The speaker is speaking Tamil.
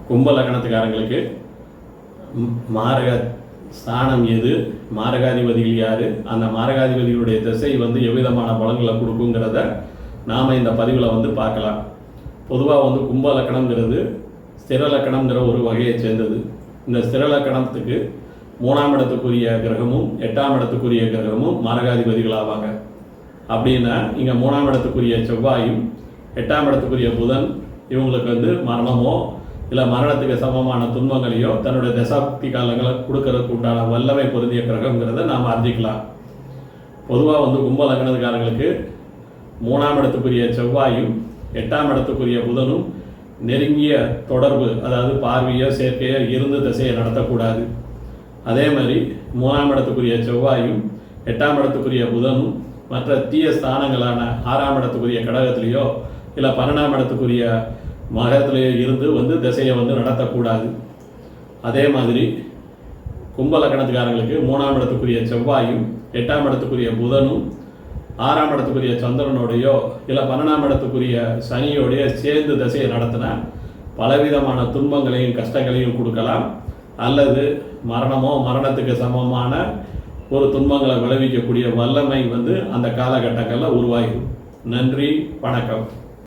கும்ப லக்னத்துக்காரங்களுக்கு மாரக ஸ்தானம் எது, மாரகாதிபதிகள் யார், அந்த மாரகாதிபதிகளுடைய திசை எவ்விதமான பலன்களை கொடுக்குங்கிறத நாம் இந்த பதிவில் பார்க்கலாம். பொதுவாக கும்ப லக்கணங்கிறது ஸ்திர லக்கணங்கிற ஒரு வகையை சேர்ந்தது. இந்த ஸ்திர லக்கணத்துக்கு 3ஆம் இடத்துக்குரிய கிரகமும் 8ஆம் இடத்துக்குரிய கிரகமும் மாரகாதிபதிகள் ஆவாங்க. அப்படின்னா இங்கே 3ஆம் இடத்துக்குரிய செவ்வாயும் 8ஆம் இடத்துக்குரிய புதன் இவங்களுக்கு மரணமோ இல்லை மரணத்துக்கு சமமான துன்பங்களையோ தன்னுடைய தசாப்தி காலங்களை கொடுக்கறதுக்கு உண்டான வல்லமை பொருந்திய கிரகங்கிறத நாம் அறிஞ்சிக்கலாம். பொதுவாக கும்ப லக்னத்துக்காரங்களுக்கு 3ஆம் இடத்துக்குரிய செவ்வாயும் 8ஆம் இடத்துக்குரிய புதனும் நெருங்கிய தொடர்பு, அதாவது பார்வையோ சேர்க்கையோ இருந்து திசையை நடத்தக்கூடாது. அதே மாதிரி 3ஆம் இடத்துக்குரிய செவ்வாயும் 8ஆம் இடத்துக்குரிய புதனும் மற்ற தீய ஸ்தானங்களான 6ஆம் இடத்துக்குரிய கடகத்திலேயோ இல்லை 12ஆம் இடத்துக்குரிய மகரத்திலேயோ இருந்து திசையை நடத்தக்கூடாது. அதே மாதிரி கும்ப லக்னத்துக்காரங்களுக்கு 3ஆம் இடத்துக்குரிய செவ்வாயும் 8ஆம் இடத்துக்குரிய புதனும் 6ஆம் இடத்துக்குரிய சந்திரனோடையோ இல்லை 12ஆம் இடத்துக்குரிய சனியோடைய சேர்ந்து திசையை நடத்தினா பலவிதமான துன்பங்களையும் கஷ்டங்களையும் கொடுக்கலாம். அல்லது மரணமோ மரணத்துக்கு சமமான ஒரு துன்பங்களை விளைவிக்கக்கூடிய வல்லமை அந்த காலகட்டங்களில் உருவாகும். நன்றி, வணக்கம்.